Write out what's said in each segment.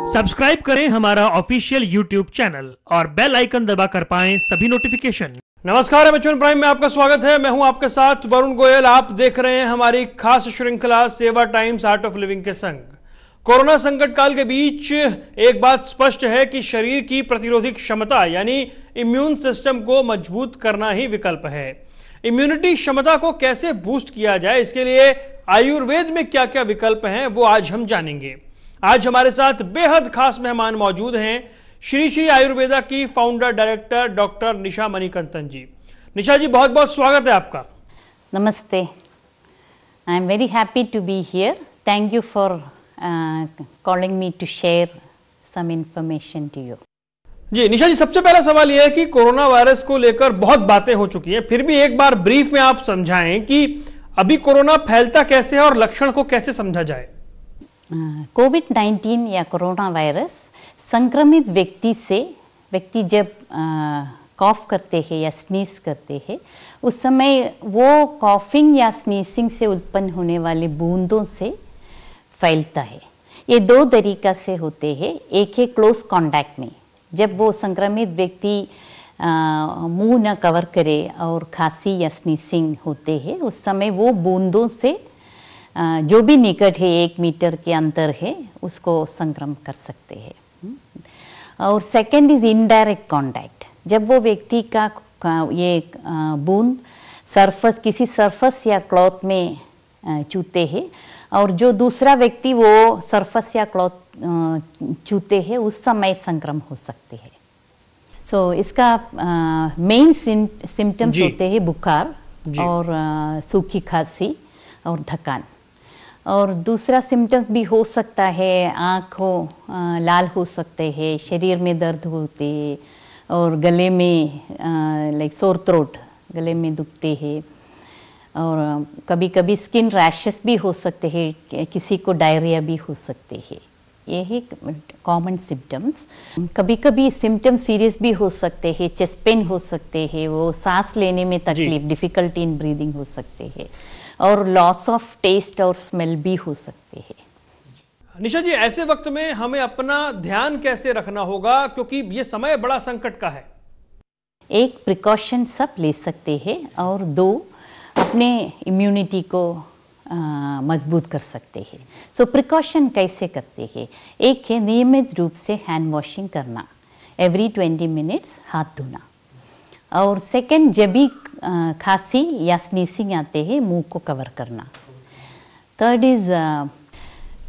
Subscribe करें हमारा official YouTube channel और बेल आइकन दबाकर पाएं सभी नोटिफिकेशन। नमस्कार, एमएच1 प्राइम में आपका स्वागत है। मैं हूं आपके साथ वरुण गोयल। आप देख रहे हैं हमारी खास श्रृंखला सेवा टाइम्स आर्ट ऑफ लिविंग के संग। कोरोना संकट काल के बीच एक बात स्पष्ट है कि शरीर की प्रतिरोधी क्षमता यानी इम्यून सिस्टम को मजबूत करना ही विकल्प है। इम्यूनिटी क्षमता को कैसे बूस्ट किया जाए, इसके लिए आयुर्वेद में क्या क्या विकल्प हैं वो आज हम जानेंगे। आज हमारे साथ बेहद खास मेहमान मौजूद हैं, श्री श्री आयुर्वेदा की founder director doctor Nisha Manikantan ji. Nisha ji, बहुत बहुत स्वागत है आपका। नमस्ते, I am very happy to be here. Thank you for calling me to share some information to you. जी निशा जी, सबसे पहला सवाल यह है कि कोरोना वायरस को लेकर बहुत बातें हो चुकी हैं, फिर भी एक बार ब्रीफ में आप समझाएं कि अभी कोरोना फैलता कैसे है और लक्षण को कैसे समझा जाए। कोविड-19 या कोरोना वायरस संक्रमित व्यक्ति जब कॉफ करते हैं या स्नीज करते हैं, उस समय वो कॉफिंग या स्नीसिंग से उत्पन्न होने वाले बूंदों से फैलता है। ये दो तरीका से होते हैं। एक है क्लोज कांटेक्ट में, जब वो संक्रमित व्यक्ति मुंह न कवर करे और खांसी या स्नीसिंग होते हैं, उस समय वो बूंदों से जो भी निकट है 1 मीटर के अंतर है उसको संक्रमण कर सकते हैं। और सेकंड इज इनडायरेक्ट कांटेक्ट, जब वो व्यक्ति का ये बूंद किसी सरफेस या क्लॉथ में छूते हैं और जो दूसरा व्यक्ति वो सरफेस या क्लॉथ छूते हैं, उस समय संक्रमण हो सकते हैं। सो इसका मेन सिम्टम्स होते हैं बुखार और सूखी खांसी और थकान। और दूसरा सिम्टम्स भी हो सकता है, आँखों लाल हो सकते हैं, शरीर में दर्द होते हैं और गले में लाइक सोर थ्रोट, गले में दुखते हैं और कभी कभी स्किन रैशेस भी हो सकते हैं, किसी को डायरिया भी हो सकते हैं। ये है कॉमन सिम्टम्स। कभी कभी सिम्टम्स सीरियस भी हो सकते हैं, चेस्ट पेन हो सकते हैं, वो सांस लेने में तकलीफ, डिफिकल्टी इन ब्रीदिंग हो सकते हैं और लॉस ऑफ टेस्ट और स्मेल भी हो सकते हैं। निशा जी, ऐसे वक्त में हमें अपना ध्यान कैसे रखना होगा, क्योंकि ये समय बड़ा संकट का है। एक प्रिकॉशन सब ले सकते हैं और दो अपने इम्यूनिटी को मजबूत कर सकते हैं। सो प्रिकॉशन कैसे करते हैं? एक है नियमित रूप से हैंड वॉशिंग करना, एवरी 20 मिनट्स हाथ धोना। और सेकंड, जब भी खांसी या स्नीसिंग आते हैं मुंह को कवर करना। थर्ड इज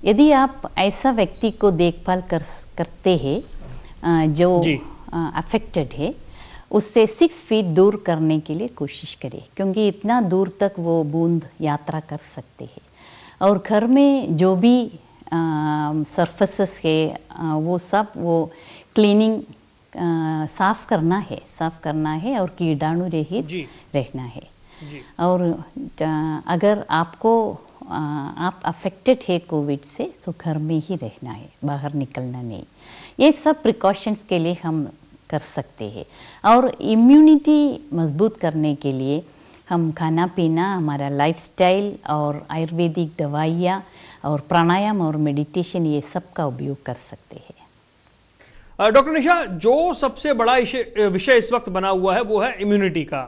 यदि आप ऐसा व्यक्ति को देखभाल करते हैं जो अफेक्टेड है, उससे 6 फीट दूर करने के लिए कोशिश करें, क्योंकि इतना दूर तक वो बूंद यात्रा कर सकते हैं। और घर में जो भी सरफेसेस है वो क्लीनिंग साफ करना है और कीटाणु रहित रहना है। और अगर आप अफेक्टेड है कोविड से, तो घर में ही रहना है, बाहर निकलना नहीं। ये सब प्रिकॉशंस के लिए हम कर सकते हैं। और इम्यूनिटी मजबूत करने के लिए हम खाना पीना, हमारा लाइफस्टाइल और आयुर्वेदिक दवाइयाँ और प्राणायाम और मेडिटेशन, ये सब का उपयोग कर सकते हैं। डॉक्टर निशा, जो सबसे बड़ा विषय इस वक्त बना हुआ है वो है इम्यूनिटी का,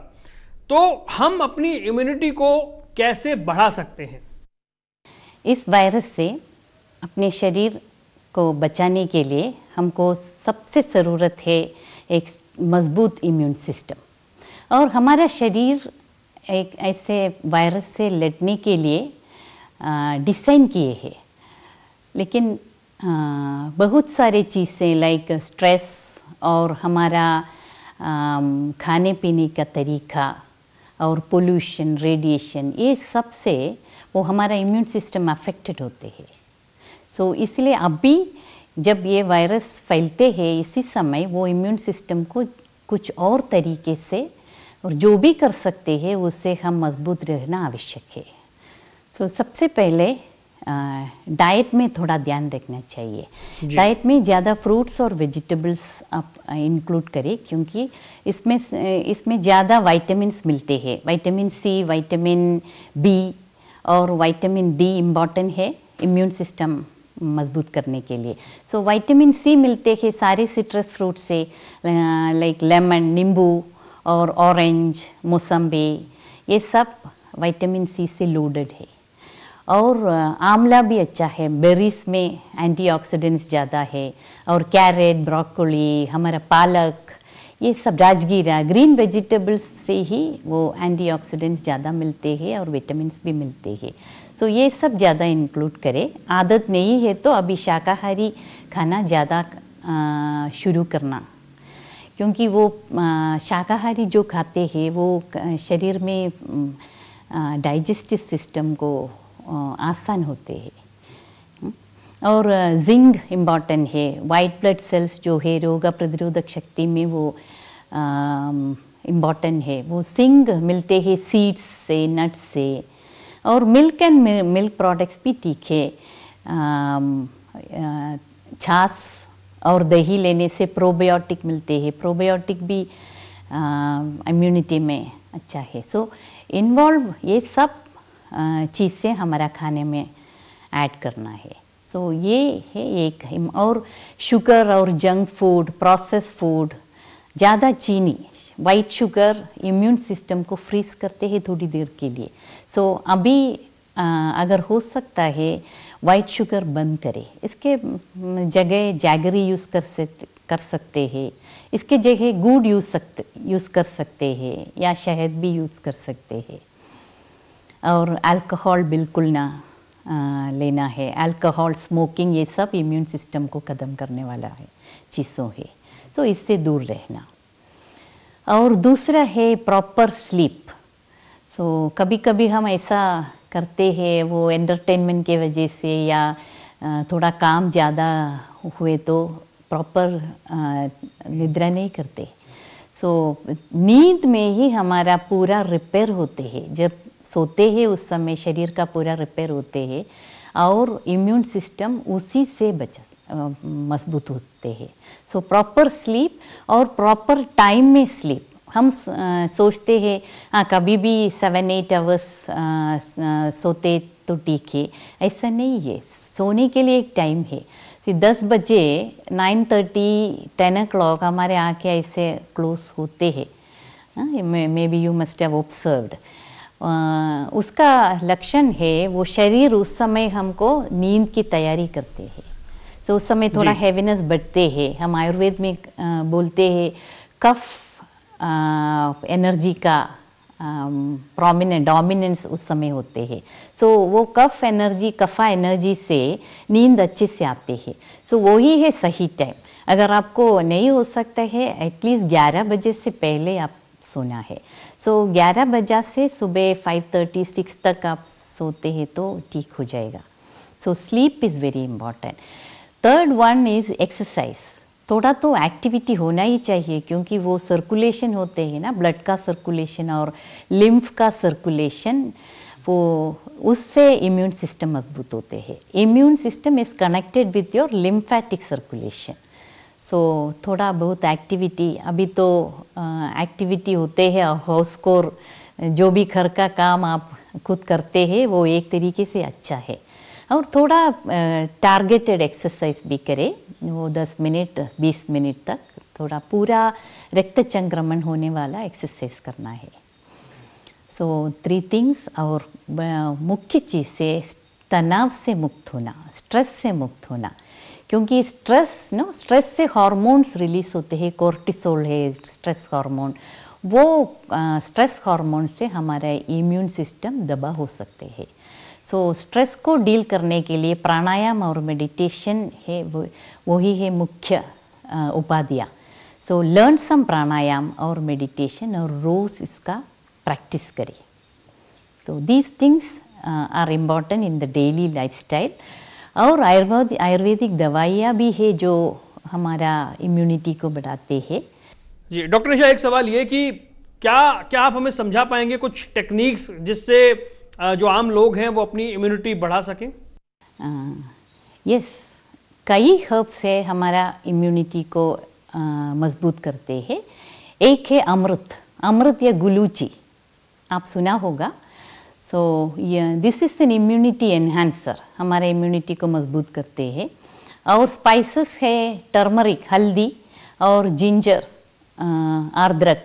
तो हम अपनी इम्यूनिटी को कैसे बढ़ा सकते हैं? इस वायरस से अपने शरीर को बचाने के लिए हमको सबसे ज़रूरत है एक मजबूत इम्यून सिस्टम। और हमारा शरीर एक ऐसे वायरस से लड़ने के लिए डिज़ाइन किए हैं, लेकिन बहुत सारे चीज़ें लाइक स्ट्रेस और हमारा खाने पीने का तरीका और पोल्यूशन, रेडिएशन, ये सब से वो हमारा इम्यून सिस्टम अफेक्टेड होते हैं। सो इसलिए अभी जब ये वायरस फैलते हैं, इसी समय वो इम्यून सिस्टम को कुछ और तरीके से और जो भी कर सकते हैं उससे हम मजबूत रहना आवश्यक है। सो सबसे पहले डाइट में थोड़ा ध्यान रखना चाहिए। डाइट में ज़्यादा फ्रूट्स और वेजिटेबल्स आप इंक्लूड करें, क्योंकि इसमें ज़्यादा विटामिन्स मिलते हैं। विटामिन सी, विटामिन बी और विटामिन डी इम्पॉर्टेंट है इम्यून सिस्टम मजबूत करने के लिए। सो विटामिन सी मिलते हैं सारे सिट्रस फ्रूट से, लाइक लेमन, नींबू और ऑरेंज, मौसम्बी, ये सब विटामिन सी से लोडेड है। और आंवला भी अच्छा है, बेरीज में एंटीऑक्सीडेंट्स ज़्यादा है। और कैरेट, ब्रोकोली, हमारा पालक, ये सब राजगीरा, ग्रीन वेजिटेबल्स से ही वो एंटीऑक्सीडेंट्स ज़्यादा मिलते हैं और विटामिन्स भी मिलते हैं। सो ये सब ज़्यादा इंक्लूड करें। आदत नहीं है तो अभी शाकाहारी खाना ज़्यादा शुरू करना, क्योंकि वो शाकाहारी जो खाते हैं वो शरीर में डाइजेस्टिव सिस्टम को आसान होते हैं। और जिंक इम्पॉर्टेंट है, वाइट ब्लड सेल्स जो है रोग प्रतिरोधक शक्ति में वो इम्पॉर्टेंट है। वो जिंक मिलते हैं सीड्स से, नट्स से। और मिल्क एंड मिल्क प्रोडक्ट्स भी ठीक है। छाछ और दही लेने से प्रोबायोटिक मिलते हैं, प्रोबायोटिक भी इम्यूनिटी में अच्छा है। सो इन्वॉल्व ये सब चीज़ से हमारा खाने में ऐड करना है। सो ये है एक। और शुगर और जंक फूड, प्रोसेस फूड, ज़्यादा चीनी, वाइट शुगर इम्यून सिस्टम को फ्रीज करते हैं थोड़ी देर के लिए। सो अभी अगर हो सकता है वाइट शुगर बंद करें, इसके जगह जैगरी यूज़ कर सकते हैं, इसके जगह गुड़ यूज़ कर सकते हैं या शहद भी यूज़ कर सकते हैं। और अल्कोहल बिल्कुल ना लेना है। अल्कोहल, स्मोकिंग, ये सब इम्यून सिस्टम को ख़त्म करने वाला है चीज़ों है। सो इससे दूर रहना। और दूसरा है प्रॉपर स्लीप। सो कभी कभी हम ऐसा करते हैं, वो एंटरटेनमेंट के वजह से या थोड़ा काम ज़्यादा हुए तो प्रॉपर निद्रा नहीं करते। सो नींद में ही हमारा पूरा रिपेयर होते हैं। जब सोते हैं उस समय शरीर का पूरा रिपेयर होते हैं और इम्यून सिस्टम उसी से मजबूत होते हैं। सो प्रॉपर स्लीप और प्रॉपर टाइम में स्लीप। हम सोचते हैं हाँ कभी भी 7-8 आवर्स सोते तो ठीक है, ऐसा नहीं है। सोने के लिए एक टाइम है। 10 बजे 9:30 10 o'clock हमारे आँखें ऐसे क्लोज होते हैं। May be you must have observed. उसका लक्षण है वो शरीर उस समय हमको नींद की तैयारी करते हैं। तो उस समय थोड़ा हैवीनेस बढ़ते हैं। हम आयुर्वेद में बोलते हैं कफ एनर्जी का डोमिनेंस उस समय होते हैं। सो वो कफा एनर्जी से नींद अच्छे से आते हैं। सो वही है सही टाइम। अगर आपको नहीं हो सकता है एटलीस्ट 11 बजे से पहले आप सोना है। सो 11 बजे से सुबह 5:30-6 तक आप सोते हैं तो ठीक हो जाएगा। So sleep is very important. Third one is exercise. थोड़ा तो एक्टिविटी होना ही चाहिए, क्योंकि वो सर्कुलेशन होते हैं ना, ब्लड का सर्कुलेशन और लिम्फ का सर्कुलेशन, वो उससे इम्यून सिस्टम मजबूत होते हैं। Immune system is connected with your lymphatic circulation. So थोड़ा बहुत एक्टिविटी, अभी तो एक्टिविटी होते हैं हाउस कोर, जो भी घर का काम आप खुद करते हैं वो एक तरीके से अच्छा है। और थोड़ा टारगेटेड एक्सरसाइज भी करें, वो 10 मिनट 20 मिनट तक थोड़ा पूरा रक्त संक्रमण होने वाला एक्सरसाइज करना है। सो 3 थिंग्स। और मुख्य चीज़ से तनाव से मुक्त होना, स्ट्रेस से मुक्त होना, क्योंकि स्ट्रेस से हार्मोन्स रिलीज होते हैं। कोर्टिसोल है स्ट्रेस हार्मोन, वो स्ट्रेस हार्मोन से हमारा इम्यून सिस्टम दबा हो सकते हैं। सो स्ट्रेस को डील करने के लिए प्राणायाम और मेडिटेशन है, वही है मुख्य उपाधियाँ। सो लर्न सम प्राणायाम और मेडिटेशन और रोज़ इसका प्रैक्टिस करें। So these things are important in the daily lifestyle. और आयुर्वेदिक दवाइयाँ भी है जो हमारा इम्यूनिटी को बढ़ाते हैं। जी डॉक्टर निशा, एक सवाल ये कि क्या आप हमें समझा पाएंगे कुछ टेक्निक्स जिससे जो आम लोग हैं वो अपनी इम्यूनिटी बढ़ा सकें? यस, कई हर्ब्स है हमारा इम्यूनिटी को मजबूत करते हैं। एक है अमृत या गुलूची, आप सुना होगा। सो this is an immunity enhancer, हमारे इम्यूनिटी को मजबूत करते हैं। और स्पाइसेस है टर्मरिक हल्दी और जिंजर अदरक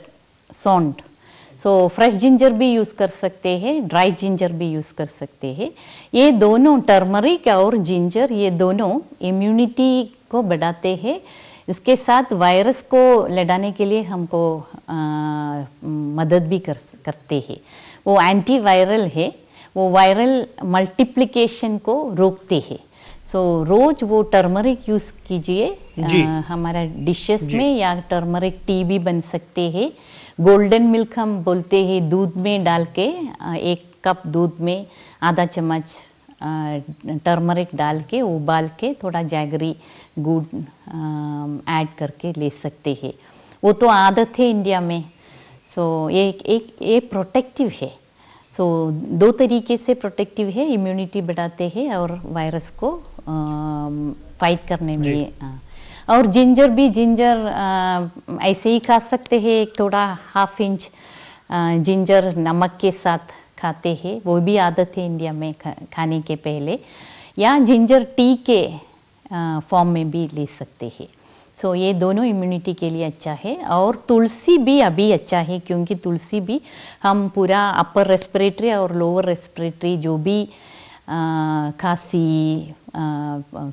सौंठ। सो फ्रेश जिंजर भी यूज़ कर सकते हैं, ड्राई जिंजर भी यूज़ कर सकते हैं। ये दोनों टर्मरिक और जिंजर ये दोनों इम्यूनिटी को बढ़ाते हैं। इसके साथ वायरस को लड़ाने के लिए हमको मदद भी करते हैं। वो एंटीवायरल है, वो वायरल मल्टीप्लिकेशन को रोकते हैं। सो रोज़ वो टर्मरिक यूज़ कीजिए हमारा डिशेस में, या टर्मरिक टी भी बन सकते हैं। गोल्डन मिल्क हम बोलते हैं, दूध में डाल के 1 कप दूध में आधा चम्मच टर्मरिक डाल के उबाल के थोड़ा जैगरी गुड़ ऐड करके ले सकते हैं। वो तो आदत है इंडिया में। सो ये प्रोटेक्टिव है। सो 2 तरीके से प्रोटेक्टिव है, इम्यूनिटी बढ़ाते हैं और वायरस को फाइट करने में। और जिंजर भी ऐसे ही खा सकते हैं, थोड़ा 1/2 इंच जिंजर नमक के साथ खाते हैं, वो भी आदत है इंडिया में खाने के पहले, या जिंजर टी के फॉर्म में भी ले सकते हैं। सो ये दोनों इम्यूनिटी के लिए अच्छा है। और तुलसी भी अभी अच्छा है, क्योंकि तुलसी भी हम पूरा अपर रेस्पिरेटरी और लोअर रेस्पिरेटरी जो भी खांसी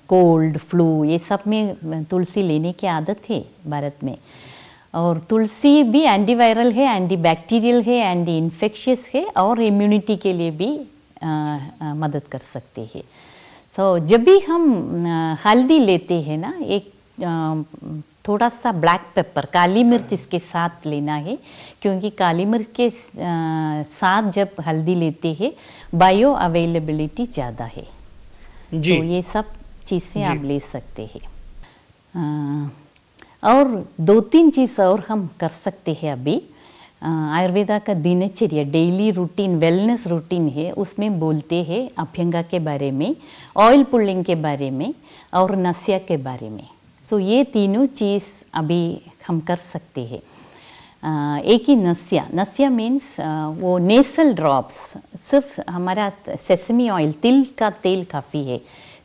कोल्ड फ्लू ये सब में तुलसी लेने की आदत है भारत में। और तुलसी भी एंटीवायरल है, एंटीबैक्टीरियल है, एंटी इन्फेक्शियस है और इम्यूनिटी के लिए भी मदद कर सकते हैं। सो जब भी हम हल्दी लेते हैं ना, एक थोड़ा सा ब्लैक पेपर काली मिर्च इसके साथ लेना है, क्योंकि काली मिर्च के साथ जब हल्दी लेते हैं बायो अवेलेबिलिटी ज़्यादा है जी। तो ये सब चीज़ें आप ले सकते हैं। और 2-3 चीज़ और हम कर सकते हैं अभी। आयुर्वेदा का दिनचर्या डेली रूटीन वेलनेस रूटीन है, उसमें बोलते हैं अभ्यंगा के बारे में, ऑयल पुलिंग के बारे में और नस्या के बारे में। सो ये तीनों चीज़ अभी हम कर सकते हैं। एक ही नस्या मीन्स वो नेसल ड्रॉप्स, सिर्फ हमारा सेसमी ऑयल तिल का तेल काफ़ी है,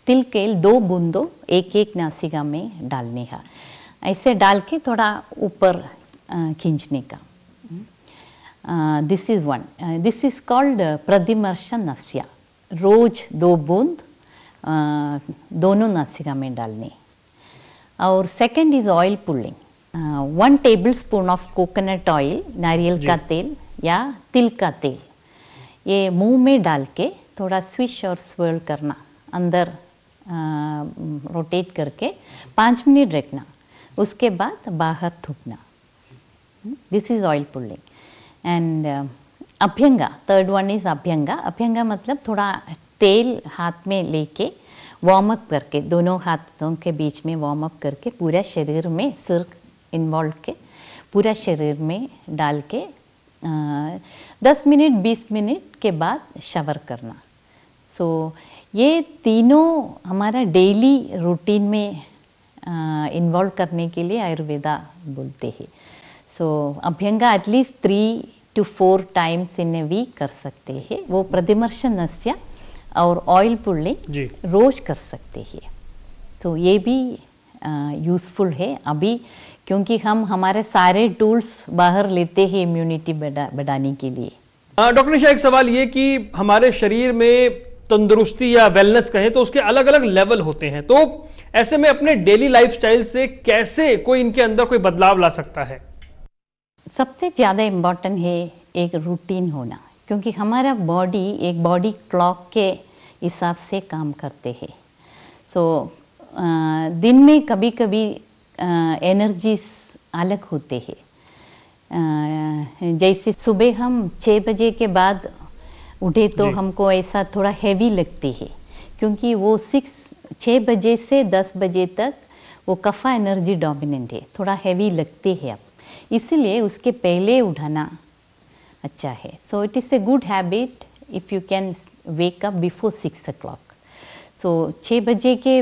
तिल के 2 बूंदों 1-1 नासिका में डालने का, ऐसे डाल के थोड़ा ऊपर खींचने का। This is one, this is called pratimarsha nasya. रोज 2 बूंद दोनों नासिका में डालने। और second is oil pulling. 1 tablespoon of coconut oil, नारियल का तेल या तिल का तेल, ये मुंह में डाल के थोड़ा स्विश और स्वर्ल करना, अंदर रोटेट करके 5 मिनट रखना, उसके बाद बाहर थूकना। This is oil pulling. And abhyanga, third one is abhyanga. अभ्यंगा मतलब थोड़ा तेल हाथ में लेके वार्म अप करके, दोनों हाथों के बीच में वार्म अप करके पूरा शरीर में, सिर इन्वॉल्व के पूरा शरीर में डाल के 10 मिनट 20 मिनट के बाद शावर करना। सो ये तीनों हमारा डेली रूटीन में इन्वॉल्व करने के लिए आयुर्वेदा बोलते हैं। So abhyanga at least 3 to 4 times in a week कर सकते हैं। वो प्रतिमर्शन नस्या और ऑयल पुलिंग रोज कर सकते हैं। तो ये भी यूज़फुल है अभी, क्योंकि हम हमारे सारे टूल्स बाहर लेते हैं इम्यूनिटी बढ़ाने के लिए। डॉक्टर निशा, एक सवाल ये कि हमारे शरीर में तंदुरुस्ती या वेलनेस कहें तो उसके अलग अलग लेवल होते हैं, तो ऐसे में अपने डेली लाइफस्टाइल से कैसे कोई इनके अंदर कोई बदलाव ला सकता है? सबसे ज़्यादा इम्पॉर्टेंट है एक रूटीन होना, क्योंकि हमारा बॉडी एक बॉडी क्लॉक के हिसाब से काम करते हैं। सो दिन में कभी कभी एनर्जीज अलग होते हैं। जैसे सुबह हम 6 बजे के बाद उठे तो हमको ऐसा थोड़ा हैवी लगते है, क्योंकि वो 6 बजे से 10 बजे तक वो कफा एनर्जी डोमिनेंट है, थोड़ा हैवी लगते हैं आप, इसलिए उसके पहले उठाना अच्छा है। So it is a good habit if you can wake up before 6 o'clock। सो 6 बजे के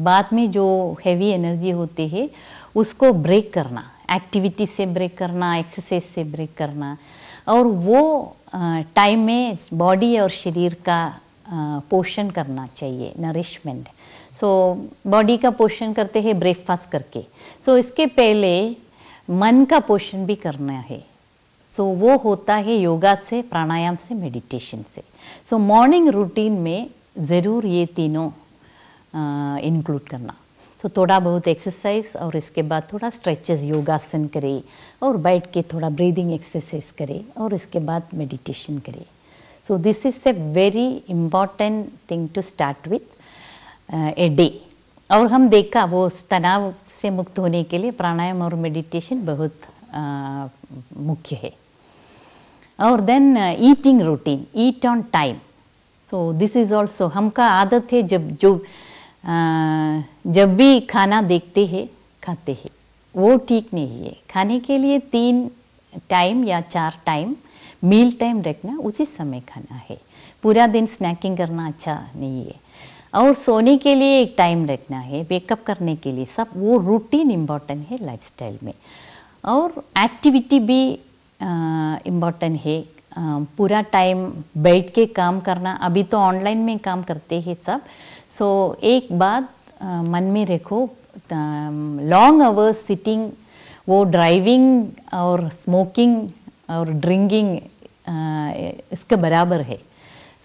बाद में जो हैवी एनर्जी होती है उसको ब्रेक करना, एक्टिविटी से ब्रेक करना, एक्सरसाइज से ब्रेक करना, और वो टाइम में बॉडी और शरीर का पोषण करना चाहिए, नरिशमेंट। सो बॉडी का पोषण करते हैं ब्रेकफास्ट करके। सो इसके पहले मन का पोषण भी करना है। सो वो होता है योगा से, प्राणायाम से, मेडिटेशन से। सो मॉर्निंग रूटीन में ज़रूर ये तीनों इंक्लूड करना। तो थोड़ा बहुत एक्सरसाइज और इसके बाद थोड़ा स्ट्रेचेस, योगासन करें और बैठ के थोड़ा ब्रीदिंग एक्सरसाइज करें और इसके बाद मेडिटेशन करें। So this is a very important thing to start with a day. और हम देखा वो तनाव से मुक्त होने के लिए प्राणायाम और मेडिटेशन बहुत मुख्य है। और then eating routine, eat on time. So this is also, हमका आदत है जब भी खाना देखते हैं खाते हैं, वो ठीक नहीं है। खाने के लिए 3 टाइम या 4 टाइम मील टाइम रखना, उसी समय खाना है। पूरा दिन स्नैकिंग करना अच्छा नहीं है। और सोने के लिए एक टाइम रखना है, वेकअप करने के लिए, सब वो रूटीन इम्पॉर्टेंट है लाइफस्टाइल में। और एक्टिविटी भी इम्पॉर्टेंट है। पूरा टाइम बैठ के काम करना, अभी तो ऑनलाइन में काम करते हैं सब। सो एक बात मन में रखो, लॉन्ग आवर्स सिटिंग, वो ड्राइविंग और स्मोकिंग और ड्रिंकिंग इसके बराबर है।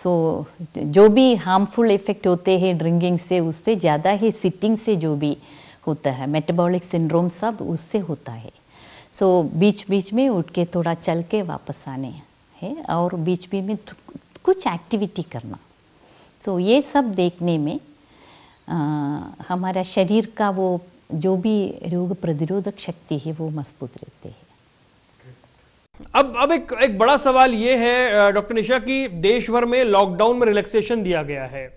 सो जो भी हार्मफुल इफ़ेक्ट होते हैं ड्रिंकिंग से, उससे ज़्यादा ही सिटिंग से जो भी होता है, मेटाबॉलिक सिंड्रोम सब उससे होता है। सो बीच बीच में उठ के थोड़ा चल के वापस आने है और बीच बीच में कुछ एक्टिविटी करना। तो ये सब देखने में हमारा शरीर का वो जो भी रोग प्रतिरोधक शक्ति है वो मजबूत रहते हैं। अब एक बड़ा सवाल ये है डॉक्टर निशा कि देश भर में लॉकडाउन में रिलैक्सेशन दिया गया है।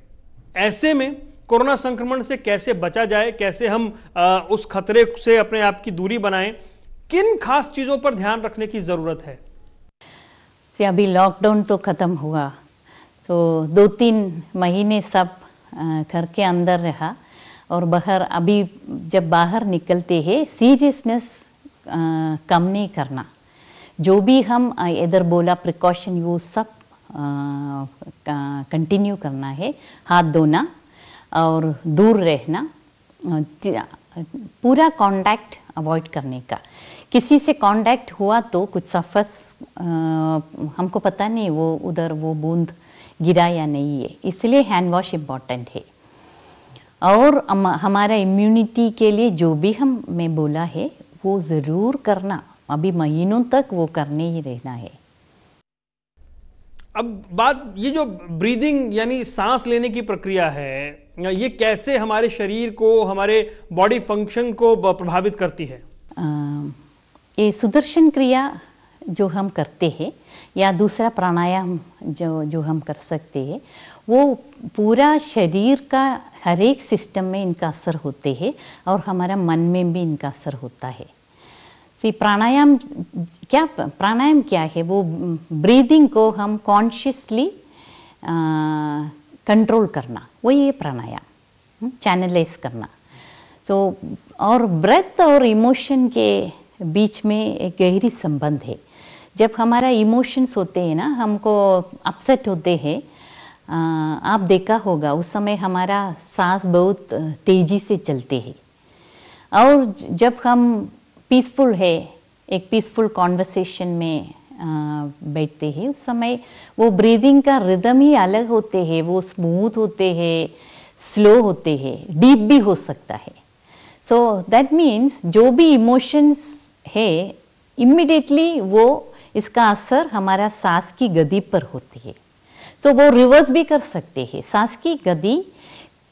ऐसे में कोरोना संक्रमण से कैसे बचा जाए, कैसे हम उस खतरे से अपने आप की दूरी बनाएं, किन खास चीजों पर ध्यान रखने की जरूरत है? अभी लॉकडाउन तो खत्म हुआ, तो 2-3 महीने सब घर के अंदर रहा और बाहर, अभी जब बाहर निकलते हैं सीरियसनेस कम नहीं करना। जो भी हम इधर बोला प्रिकॉशन, वो सब कंटिन्यू करना है। हाथ धोना और दूर रहना, पूरा कांटेक्ट अवॉइड करने का। किसी से कांटेक्ट हुआ तो कुछ सफस हमको पता नहीं वो उधर वो बूंद गिरा या नहीं है, इसलिए हैंड वॉश इम्पॉर्टेंट है। और हमारा इम्यूनिटी के लिए जो भी मैं बोला है वो ज़रूर करना, अभी महीनों तक वो करने ही रहना है। अब बात ये जो ब्रीदिंग यानी सांस लेने की प्रक्रिया है, ये कैसे हमारे शरीर को, हमारे बॉडी फंक्शन को प्रभावित करती है? ये सुदर्शन क्रिया जो हम करते हैं या दूसरा प्राणायाम जो हम कर सकते हैं, वो पूरा शरीर का हर एक सिस्टम में इनका असर होते हैं और हमारा मन में भी इनका असर होता है। प्राणायाम क्या है? वो ब्रीदिंग को हम कॉन्शियसली कंट्रोल करना, वही है प्राणायाम, चैनलाइज करना। तो और ब्रेथ और इमोशन के बीच में एक गहरी संबंध है। जब हमारा इमोशंस होते हैं ना, हमको अपसेट होते हैं, आप देखा होगा उस समय हमारा सांस बहुत तेज़ी से चलते हैं। और जब हम पीसफुल है, एक पीसफुल कॉन्वर्सेशन में बैठते हैं, उस समय वो ब्रीदिंग का रिदम ही अलग होते हैं। वो स्मूथ होते हैं, स्लो होते हैं, डीप भी हो सकता है। सो दैट मीन्स जो भी इमोशंस है इमिडिएटली वो इसका असर हमारा सांस की गति पर होती है। तो वो रिवर्स भी कर सकते हैं, सांस की गति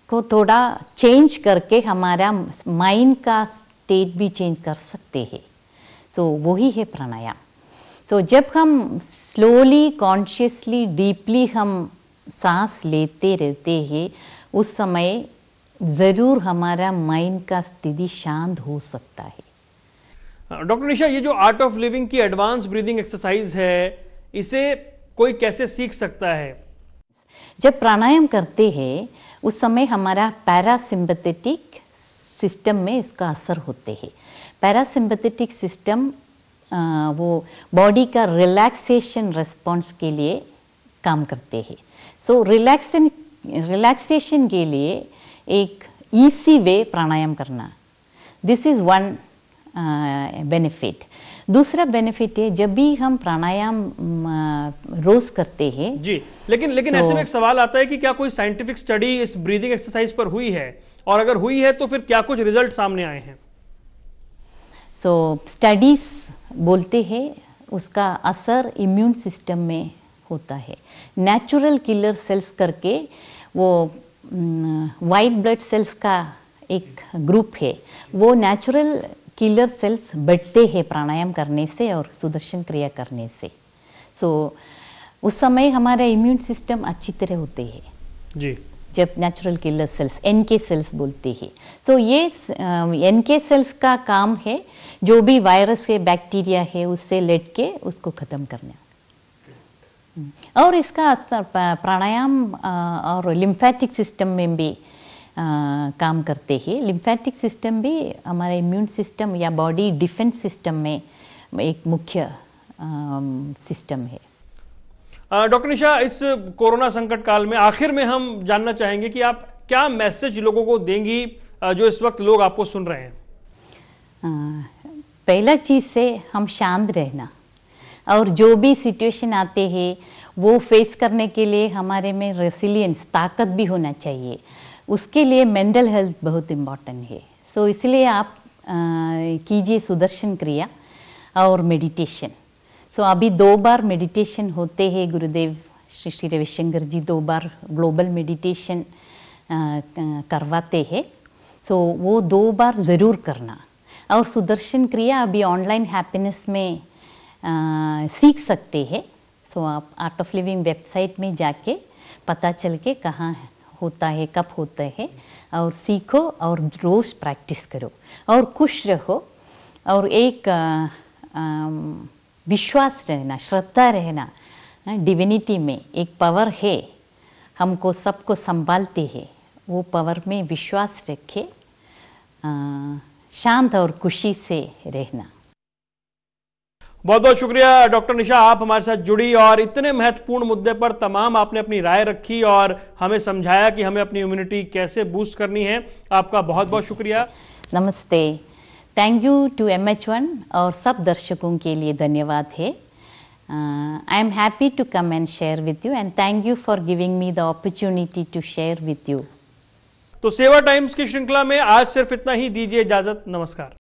को थोड़ा चेंज करके हमारा माइंड का स्टेट भी चेंज कर सकते हैं। तो वही है प्राणायाम। तो जब हम स्लोली, कॉन्शियसली, डीपली हम सांस लेते रहते हैं, उस समय ज़रूर हमारा माइंड का स्थिति शांत हो सकता है। डॉक्टर निशा, ये जो आर्ट ऑफ लिविंग की एडवांस ब्रीदिंग एक्सरसाइज है, इसे कोई कैसे सीख सकता है? जब प्राणायाम करते हैं उस समय हमारा पैरासिम्पैथेटिक सिस्टम में इसका असर होते हैं। पैरासिम्पैथेटिक सिस्टम वो बॉडी का रिलैक्सेशन रिस्पॉन्स के लिए काम करते हैं। सो रिलैक्सेशन के लिए एक ईजी वे प्राणायाम करना, दिस इज़ वन बेनिफिट। दूसरा बेनिफिट है जब भी हम प्राणायाम रोज करते हैं जी, लेकिन ऐसे में एक सवाल आता है कि क्या कोई साइंटिफिक स्टडी इस ब्रीदिंग एक्सरसाइज पर हुई है, और अगर हुई है तो फिर क्या कुछ रिजल्ट सामने आए हैं? सो स्टडीज बोलते हैं उसका असर इम्यून सिस्टम में होता है। नेचुरल किलर सेल्स करके वो वाइट ब्लड सेल्स का एक ग्रुप है, वो नेचुरल किलर सेल्स बढ़ते हैं प्राणायाम करने से और सुदर्शन क्रिया करने से। सो उस समय हमारा इम्यून सिस्टम अच्छी तरह होते हैं जी, जब natural killer cells NK cells बोलते हैं। सो ये NK सेल्स का काम है जो भी वायरस है, बैक्टीरिया है, उससे लड़ के उसको ख़त्म करना। और इसका असर प्राणायाम और लिम्फेटिक सिस्टम में भी काम करते हैं। लिम्फेटिक सिस्टम भी हमारे इम्यून सिस्टम या बॉडी डिफेंस सिस्टम में एक मुख्य सिस्टम है। डॉक्टर निशा, इस कोरोना संकट काल में आखिर में हम जानना चाहेंगे कि आप क्या मैसेज लोगों को देंगी जो इस वक्त लोग आपको सुन रहे हैं? पहला चीज़ से हम शांत रहना, और जो भी सिचुएशन आते हैं वो फेस करने के लिए हमारे में रेसिलियंस, ताकत भी होना चाहिए। उसके लिए मेंटल हेल्थ बहुत इम्पॉर्टेंट है। सो इसलिए आप कीजिए सुदर्शन क्रिया और मेडिटेशन। सो अभी 2 बार मेडिटेशन होते हैं, गुरुदेव श्री श्री रविशंकर जी 2 बार ग्लोबल मेडिटेशन करवाते हैं। सो वो 2 बार ज़रूर करना। और सुदर्शन क्रिया अभी ऑनलाइन हैप्पीनेस में सीख सकते हैं। सो आप आर्ट ऑफ लिविंग वेबसाइट में जाके पता चल के कहाँ होता है, कब होता है, और सीखो और रोज़ प्रैक्टिस करो और खुश रहो। और एक विश्वास रहना, श्रद्धा रहना, डिविनिटी में एक पावर है, हमको सबको संभालते हैं, वो पावर में विश्वास रखे, शांत और खुशी से रहना। बहुत बहुत शुक्रिया डॉक्टर निशा, आप हमारे साथ जुड़ी और इतने महत्वपूर्ण मुद्दे पर तमाम आपने अपनी राय रखी और हमें समझाया कि हमें अपनी इम्यूनिटी कैसे बूस्ट करनी है। आपका बहुत बहुत शुक्रिया। नमस्ते, थैंक यू टू MH1 और सब दर्शकों के लिए धन्यवाद है। I am happy to come and share with you and thank you for giving me the opportunity to share with you. तो सेवा टाइम्स की श्रृंखला में आज सिर्फ इतना ही। दीजिए इजाजत, नमस्कार।